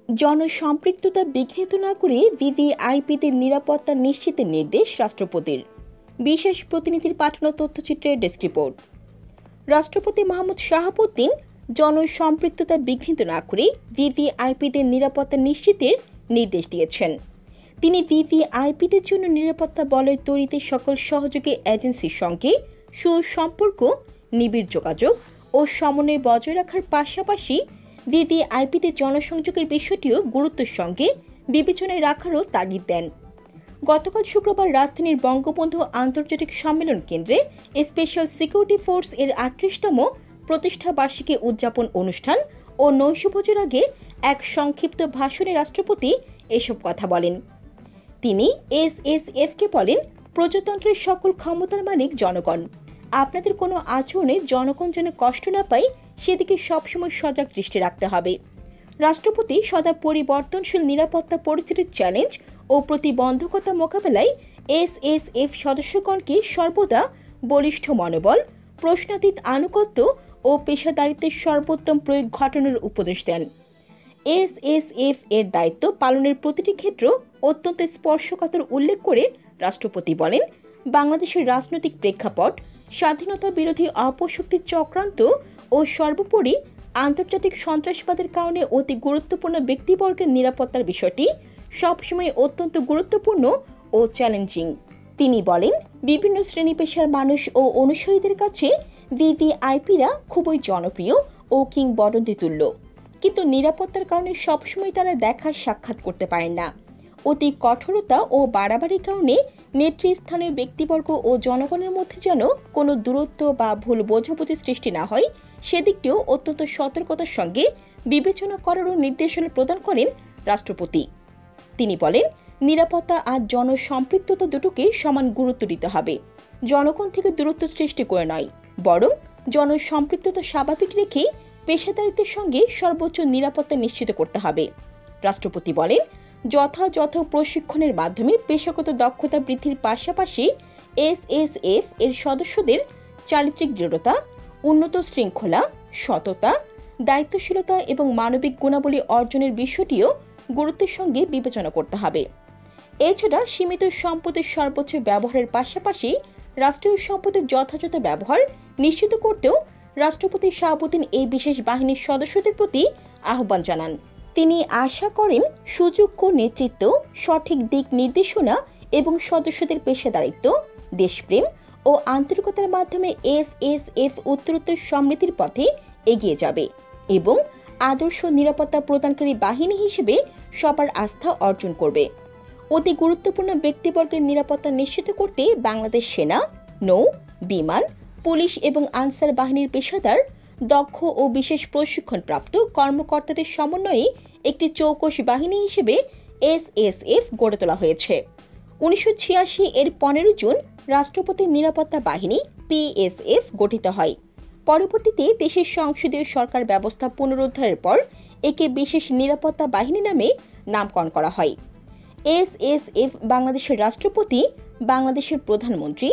জনসম্পৃক্ততা বিঘ্নিত না করে ভিভিআইপিদের নিরাপত্তা নিশ্চিতের নির্দেশ রাষ্ট্রপতির। বিশেষ প্রতিনিধির পাঠানো তথ্যচিত্রের ডেস্ক রিপোর্ট। রাষ্ট্রপতি মোহাম্মদ শাহাবুদ্দিন জনসম্পৃক্ততা বিঘ্নিত না করে ভিভিআইপিদের নিরাপত্তা নিশ্চিতের নির্দেশ দিয়েছেন। তিনি ভিভিআইপিদের জন্য নিরাপত্তা বলয় তৈরিতে সকল সহযোগী এজেন্সির সঙ্গে সুসম্পর্ক, নিবিড় যোগাযোগ ও সমন্বয় বজায় রাখার পাশাপাশি ভিভিআইপিদের জনসংযোগের বিষয়টিও গুরুত্বের সঙ্গে বিবেচনায় রাখারও তাগিদ দেন। গতকাল শুক্রবার রাজধানীর বঙ্গবন্ধু আন্তর্জাতিক সম্মেলন কেন্দ্রে স্পেশাল সিকিউরিটি ফোর্স এর ৩৮তম প্রতিষ্ঠা বার্ষিকী উদযাপন অনুষ্ঠান ও নৈশভোজের আগে এক সংক্ষিপ্ত ভাষণে রাষ্ট্রপতি এসব কথা বলেন। তিনি এসএসএফকে বলেন, প্রজাতন্ত্রের সকল ক্ষমতার মালিক জনগণ। আপনাদের কোনো আচরণে জনগণ যেন কষ্ট না পায় সেদিকে সবসময় সজাগ দৃষ্টি রাখতে হবে। রাষ্ট্রপতি সদা পরিবর্তনশীল নিরাপত্তা পরিস্থিতির চ্যালেঞ্জ ও প্রতিবন্ধকতা মোকাবেলায় এসএসএফ সদস্যগণকে সর্বদা বলিষ্ঠ মনোবল, প্রশ্নাতীত আনুগত্য ও পেশাদারিত্বের সর্বোত্তম প্রয়োগ ঘটানোর উপদেশ দেন। এসএসএফ এর দায়িত্ব পালনের প্রতিটি ক্ষেত্র অত্যন্ত স্পর্শকাতর উল্লেখ করে রাষ্ট্রপতি বলেন, বাংলাদেশের রাজনৈতিক প্রেক্ষাপট, স্বাধীনতা বিরোধী অপশক্তির চক্রান্ত ও সর্বোপরি আন্তর্জাতিক সন্ত্রাসবাদের কারণে অতি গুরুত্বপূর্ণ ব্যক্তিবর্গের নিরাপত্তার বিষয়টি সবসময় অত্যন্ত গুরুত্বপূর্ণ ও চ্যালেঞ্জিং। তিনি বলেন, বিভিন্ন শ্রেণী পেশার মানুষ ও অনুসারীদের কাছে ভিভিআইপিরা খুবই জনপ্রিয় ও কিংবদন্তি তুল্য, কিন্তু নিরাপত্তার কারণে সবসময় তারা দেখা সাক্ষাৎ করতে পারেন না। অতি কঠোরতা ও বাড়াবাড়ির কারণে নেতৃস্থানীয় ব্যক্তিবর্গ ও জনগণের মধ্যে যেন কোনো দূরত্ব বা ভুল বোঝাবুঝি সৃষ্টি না হয় সেদিকটিও অত্যন্ত সতর্কতার সঙ্গে বিবেচনা করারও নির্দেশনা প্রদান করেন রাষ্ট্রপতি। তিনি বলেন, নিরাপত্তা আর জনসম্পৃক্ততা দুটোকে সমান গুরুত্ব দিতে হবে। জনগণ থেকে দূরত্ব সৃষ্টি করে নয়, বরং জনসম্পৃক্ততা স্বাভাবিক রেখে পেশাদারিত্বের সঙ্গে সর্বোচ্চ নিরাপত্তা নিশ্চিত করতে হবে। রাষ্ট্রপতি বলেন, যথাযথ প্রশিক্ষণের মাধ্যমে পেশাগত দক্ষতা বৃদ্ধির পাশাপাশি এসএসএফ এর সদস্যদের চারিত্রিক দৃঢ়তা, উন্নত শৃঙ্খলা, সততা, দায়িত্বশীলতা এবং মানবিক গুণাবলী অর্জনের বিষয়টিও গুরুত্বের সঙ্গে বিবেচনা করতে হবে। এছাড়া সীমিত সম্পদের সর্বোচ্চ ব্যবহারের পাশাপাশি রাষ্ট্রীয় সম্পদের যথাযথ ব্যবহার নিশ্চিত করতেও রাষ্ট্রপতি শাহাবুদ্দিন এই বিশেষ বাহিনীর সদস্যদের প্রতি আহ্বান জানান। তিনি আশা করেন, সুযোগ্য নেতৃত্ব, সঠিক দিক নির্দেশনা এবং সদস্যদের পেশাদারিত্ব, দেশপ্রেম ও আন্তরিকতার মাধ্যমে এসএসএফ উত্তরোত্তর সমৃদ্ধির পথে এগিয়ে যাবে এবং আদর্শ নিরাপত্তা প্রদানকারী বাহিনী হিসেবে সবার আস্থা অর্জন করবে। অতি গুরুত্বপূর্ণ ব্যক্তিবর্গের নিরাপত্তা নিশ্চিত করতে বাংলাদেশ সেনা, নৌ, বিমান, পুলিশ এবং আনসার বাহিনীর পেশাদার, দক্ষ ও বিশেষ প্রশিক্ষণপ্রাপ্ত কর্মকর্তাদের সমন্বয়ে একটি চৌকস বাহিনী হিসেবে এসএসএফ গড়ে তোলা হয়েছে। 1986 এর 15 জুন রাষ্ট্রপতির নিরাপত্তা বাহিনী পিএসএফ গঠিত হয়। পরবর্তীতে দেশের সংসদীয় সরকার ব্যবস্থা পুনরুদ্ধারের পর একে বিশেষ নিরাপত্তা বাহিনী নামে নামকরণ করা হয়। এসএসএফ বাংলাদেশের রাষ্ট্রপতি, বাংলাদেশের প্রধানমন্ত্রী,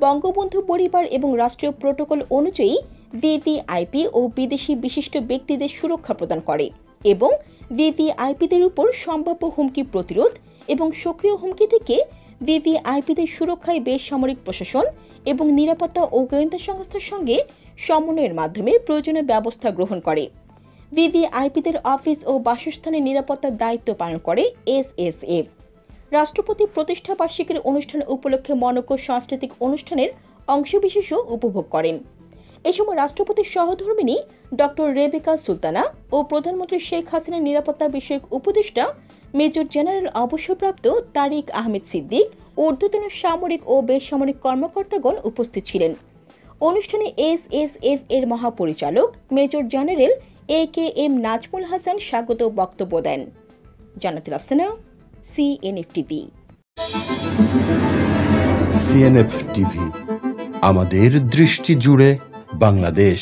বঙ্গবন্ধু পরিবার এবং রাষ্ট্রীয় প্রোটোকল অনুযায়ী ভিভিআইপি ও বিদেশি বিশিষ্ট ব্যক্তিদের সুরক্ষা প্রদান করে এবং ভিভিআইপিদের উপর সম্ভাব্য হুমকি প্রতিরোধ এবং সক্রিয় হুমকি থেকে ভিভিআইপিদের সুরক্ষায় বেসামরিক প্রশাসন এবং নিরাপত্তা ও গোয়েন্দা সংস্থার সঙ্গে সমন্বয়ের মাধ্যমে প্রয়োজনীয় ব্যবস্থা গ্রহণ করে। ভিভিআইপিদের অফিস ও বাসস্থানের নিরাপত্তার দায়িত্ব পালন করে এসএসএফ। রাষ্ট্রপতি প্রতিষ্ঠা বার্ষিকীর অনুষ্ঠান উপলক্ষে মনোজ্ঞ সাংস্কৃতিক অনুষ্ঠানের অংশবিশেষও উপভোগ করেন। এ সময় রাষ্ট্রপতির সহধর্মিণী ডক্টর রেবেকা সুলতানা ও প্রধানমন্ত্রী শেখ হাসিনার নিরাপত্তা বিষয়ক উপদেষ্টা মেজর জেনারেল অবসরপ্রাপ্ত তারিক আহমেদ সিদ্দিক, ঊর্ধ্বতন সামরিক ও বেসামরিক কর্মকর্তাগণ উপস্থিত ছিলেন। অনুষ্ঠানে এসএসএফ এর মহাপরিচালক major general AKM Nazmul Hasan স্বাগত বক্তব্য দেন। Jannatul Afsana, CNF TV. CNF TV, আমাদের দৃষ্টি জুড়ে বাংলাদেশ।